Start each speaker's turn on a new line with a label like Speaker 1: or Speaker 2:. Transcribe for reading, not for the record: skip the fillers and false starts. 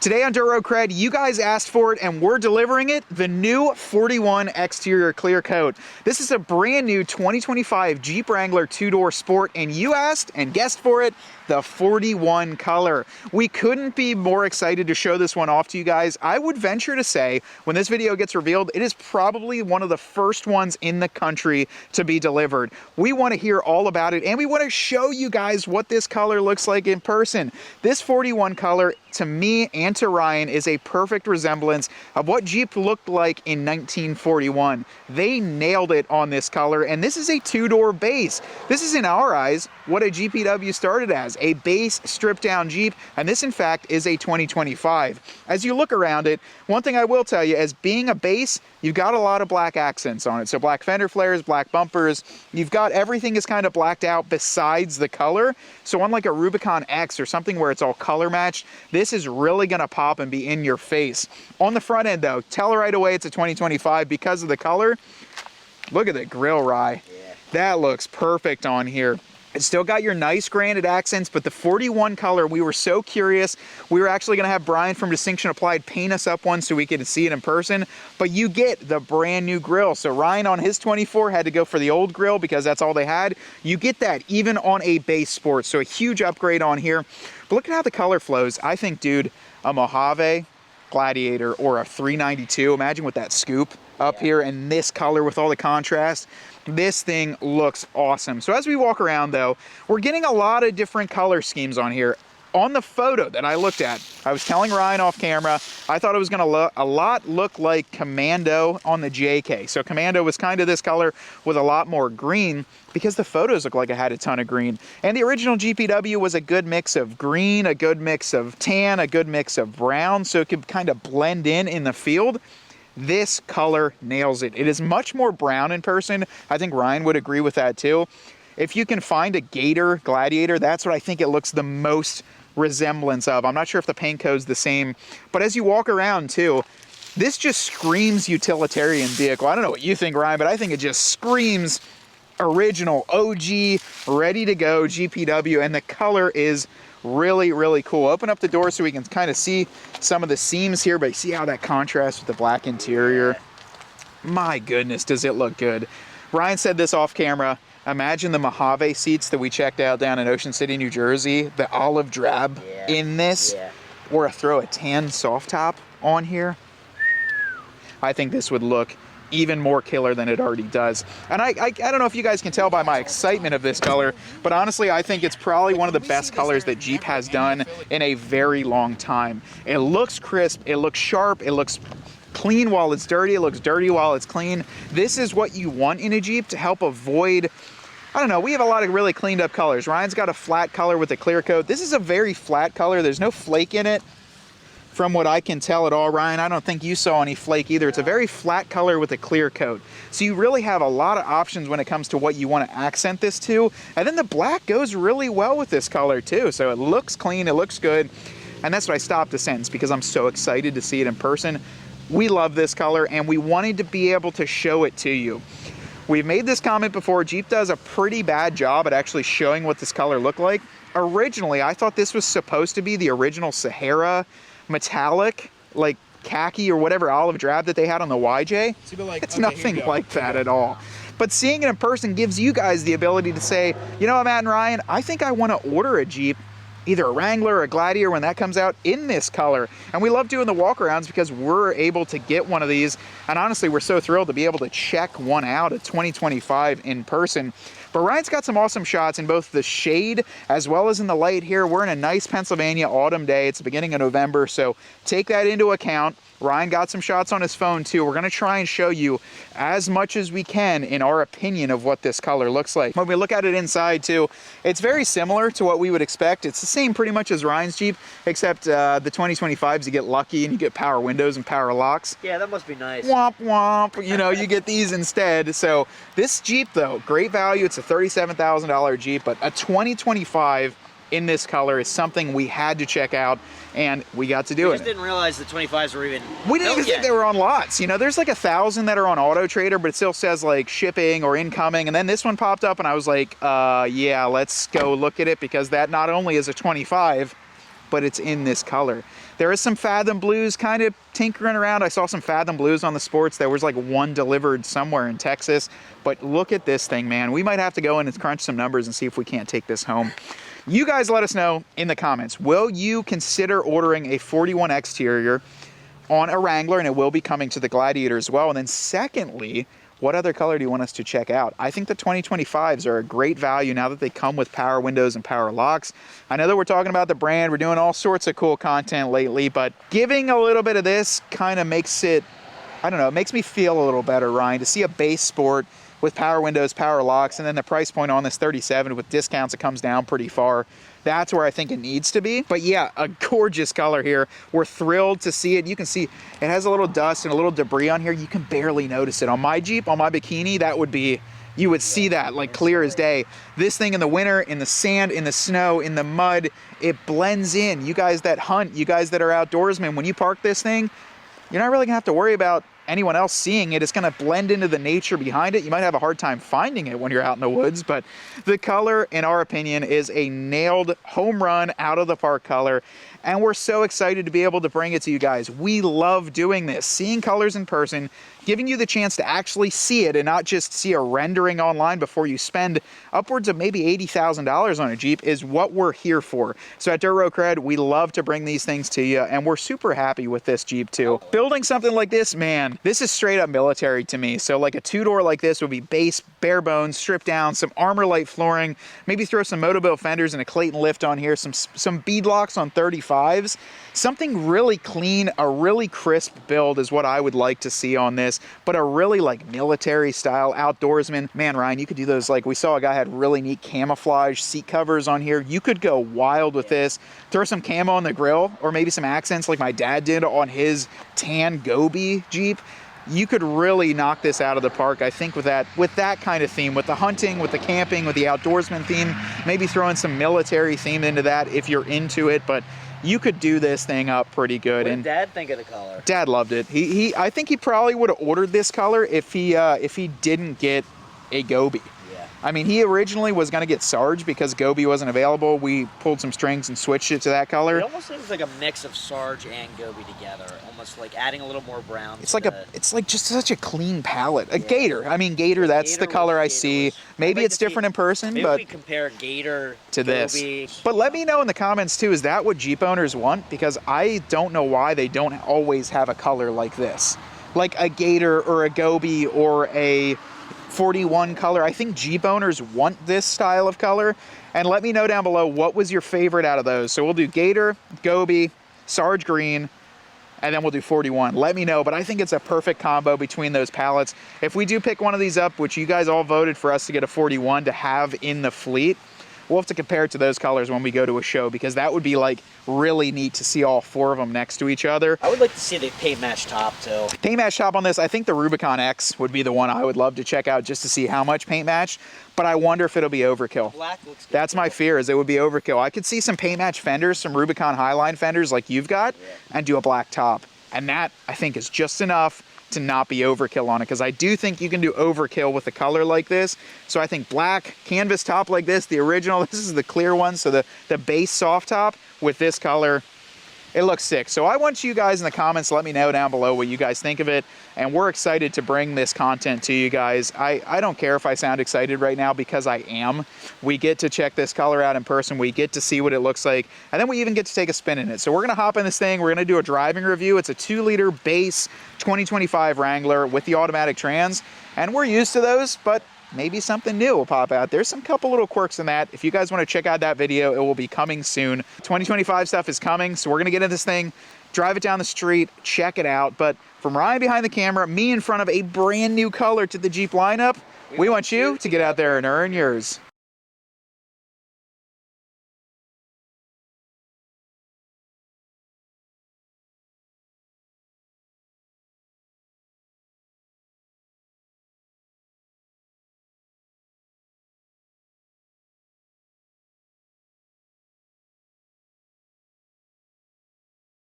Speaker 1: Today on Dirt Road Cred, you guys asked for it and we're delivering it, the new 41 exterior clear coat. This is a brand new 2025 Jeep Wrangler 2-door Sport, and you asked and guessed for it, the 41 color. We couldn't be more excited to show this one off to you guys. I would venture to say, when this video gets revealed, it is probably one of the first ones in the country to be delivered. We want to hear all about it and we want to show you guys what this color looks like in person. This 41 color, to me and to Ryan, is a perfect resemblance of what Jeep looked like in 1941. They nailed it on this color, and this is a 2-door base. This is, in our eyes, what a GPW started as, a base stripped down Jeep, and this in fact is a 2025. As you look around it, one thing I will tell you, as being a base, you've got a lot of black accents on it. So black fender flares, black bumpers, you've got everything is kind of blacked out besides the color. So unlike a Rubicon X or something where it's all color matched, this is really gonna pop and be in your face. On the front end though, tell right away it's a 2025 because of the color. Look at the grill, Rye. Yeah. That looks perfect on here. It's still got your nice granite accents, but the 41 color, we were so curious. We were actually gonna have Brian from Distinction Applied paint us up one so we could see it in person, but you get the brand new grill. So Ryan on his 24 had to go for the old grill because that's all they had. You get that even on a base Sport, so a huge upgrade on here. But look at how the color flows. I think, dude, a Mojave Gladiator or a 392, imagine with that scoop up here and this color with all the contrast. This thing looks awesome. So as we walk around though, we're getting a lot of different color schemes on here. On the photo that I looked at, I was telling Ryan off camera, I thought it was gonna look like Commando on the JK. So Commando was kind of this color with a lot more green because the photos look like it had a ton of green. And the original GPW was a good mix of green, a good mix of tan, a good mix of brown, so it could kind of blend in the field. This color nails it. It is much more brown in person. I think Ryan would agree with that too. If you can find a Gator Gladiator, that's what I think it looks the most resemblance of. I'm not sure if the paint code's the same, but as you walk around too, this just screams utilitarian vehicle. I don't know what you think, Ryan, but I think it just screams original, OG, ready to go GPW, and the color is really, really cool. Open up the door so we can kind of see some of the seams here, but you see how that contrasts with the black interior. My goodness, does it look good. Ryan said this off camera. Imagine the Mojave seats that we checked out down in Ocean City, New Jersey, the olive drab in this, or throw a tan soft top on here. I think this would look even more killer than it already does. And I don't know if you guys can tell by my excitement of this color, but honestly, I think it's probably one of the best colors that Jeep has done in a very long time. It looks crisp, it looks sharp, it looks clean while it's dirty, it looks dirty while it's clean. This is what you want in a Jeep to help avoid, I don't know, we have a lot of really cleaned up colors. Ryan's got a flat color with a clear coat. This is a very flat color. There's no flake in it. From what I can tell at all, Ryan, I don't think you saw any flake either. It's a very flat color with a clear coat. So you really have a lot of options when it comes to what you want to accent this to. And then the black goes really well with this color too. So it looks clean, it looks good. And that's what I stopped the sentence because I'm so excited to see it in person. We love this color and we wanted to be able to show it to you. We've made this comment before. Jeep does a pretty bad job at actually showing what this color looked like. Originally, I thought this was supposed to be the original Sahara metallic, like khaki or whatever olive drab that they had on the YJ. It's nothing like that at all. But seeing it in person gives you guys the ability to say, you know what, Matt and Ryan, I think I want to order a Jeep, either a Wrangler or a Gladiator when that comes out, in this color. And we love doing the walkarounds because we're able to get one of these. And honestly, we're so thrilled to be able to check one out at 2025 in person. But Ryan's got some awesome shots in both the shade as well as in the light here. We're in a nice Pennsylvania autumn day. It's the beginning of November, so take that into account. Ryan got some shots on his phone too. We're gonna try and show you as much as we can in our opinion of what this color looks like. When we look at it inside too, it's very similar to what we would expect. It's the same pretty much as Ryan's Jeep, except the 2025s you get lucky and you get power windows and power locks.
Speaker 2: Yeah, that must be nice.
Speaker 1: Womp womp, you know, you get these instead. So this Jeep though, great value. It's a $37,000 Jeep, but a 2025 in this color is something we had to check out, and we got to do it.
Speaker 2: We just didn't realize the 25s were even
Speaker 1: We didn't even think they were on lots. You know, there's like 1,000 that are on Auto Trader, but it still says like shipping or incoming. And then this one popped up and I was like, yeah, let's go look at it, because that not only is a 25, but it's in this color. There is some Fathom Blues kind of tinkering around. I saw some Fathom Blues on the sports. There was like one delivered somewhere in Texas. But look at this thing, man. We might have to go in and crunch some numbers and see if we can't take this home. You guys let us know in the comments. Will you consider ordering a 41 exterior on a Wrangler? And it will be coming to the Gladiator as well. And then secondly, what other color do you want us to check out? I think the 2025s are a great value now that they come with power windows and power locks. I know that we're talking about the brand. We're doing all sorts of cool content lately, but giving a little bit of this kind of makes it, I don't know, it makes me feel a little better, Ryan, to see a base sport with power windows, power locks, and then the price point on this 37 with discounts, it comes down pretty far. That's where I think it needs to be. But yeah, a gorgeous color here. We're thrilled to see it. You can see it has a little dust and a little debris on here. You can barely notice it. On my Jeep, on my Bikini, that would be, you would see that like clear as day. This thing in the winter, in the sand, in the snow, in the mud, it blends in. You guys that hunt, you guys that are outdoorsmen, when you park this thing, you're not really gonna have to worry about anyone else seeing it. It's going to blend into the nature behind it. You might have a hard time finding it when you're out in the woods, but the color, in our opinion, is a nailed home run out of the park color. And we're so excited to be able to bring it to you guys. We love doing this, seeing colors in person, giving you the chance to actually see it and not just see a rendering online before you spend upwards of maybe $80,000 on a Jeep is what we're here for. So at Dirt Road CRED, we love to bring these things to you, and we're super happy with this Jeep too. Building something like this, man, this is straight up military to me. So like a two-door like this would be base, bare bones, stripped down, some Armor Light flooring, maybe throw some Motobill fenders and a Clayton lift on here, some bead locks on 35s. Something really clean, a really crisp build is what I would like to see on this, but a really like military style outdoorsman. Man, Ryan, you could do those. Like we saw a guy had really neat camouflage seat covers on here. You could go wild with this. Throw some camo on the grill or maybe some accents like my dad did on his tan Gobi Jeep. You could really knock this out of the park, I think, with that kind of theme, with the hunting, with the camping, with the outdoorsman theme, maybe throwing some military theme into that if you're into it, but you could do this thing up pretty good.
Speaker 2: What did
Speaker 1: And
Speaker 2: Dad think of the color?
Speaker 1: Dad loved it. I think he probably would have ordered this color if he didn't get a Gobi.
Speaker 2: Yeah.
Speaker 1: I mean, he originally was going to get Sarge because Gobi wasn't available. We pulled some strings and switched it to that color.
Speaker 2: It almost seems like a mix of Sarge and Gobi together, almost like adding a little more brown.
Speaker 1: It's like just such a clean palette. A Gator. I mean, Gator, that's the color I see. Maybe it's different in person,
Speaker 2: maybe
Speaker 1: but
Speaker 2: we compare Gator
Speaker 1: to this.
Speaker 2: Gobi.
Speaker 1: But let me know in the comments too, is that what Jeep owners want? Because I don't know why they don't always have a color like this. Like a Gator or a Gobi or a 41 color. I think Jeep owners want this style of color. And let me know down below, what was your favorite out of those? So we'll do Gator, Gobi, Sarge Green, and then we'll do 41. Let me know, but I think it's a perfect combo between those palettes. If we do pick one of these up, which you guys all voted for us to get a 41 to have in the fleet, we'll have to compare it to those colors when we go to a show, because that would be like really neat to see all four of them next to each other.
Speaker 2: I would like to see the paint match top too.
Speaker 1: Paint match top on this, I think the Rubicon X would be the one I would love to check out just to see how much paint match, but I wonder if it'll be overkill.
Speaker 2: Black looks good.
Speaker 1: That's my fear, is it would be overkill. I could see some paint match fenders, some Rubicon Highline fenders like you've got, and do a black top. And that, I think, is just enough to not be overkill on it, because I do think you can do overkill with a color like this. So I think black canvas top like this, the original, this is the clear one, so the base soft top with this color, it looks sick. So I want you guys in the comments, let me know down below what you guys think of it, and we're excited to bring this content to you guys. I don't care if I sound excited right now, because I am. We get to check this color out in person, we get to see what it looks like, and then we even get to take a spin in it. So we're gonna hop in this thing, we're gonna do a driving review. It's a 2-liter base 2025 Wrangler with the automatic trans, and we're used to those, but maybe something new will pop out. There's some couple little quirks in that. If you guys want to check out that video, it will be coming soon. 2025 stuff is coming, so we're going to get into this thing, drive it down the street, check it out. But from Ryan behind the camera, me in front of a brand new color to the Jeep lineup, we want you to get out there and earn yours.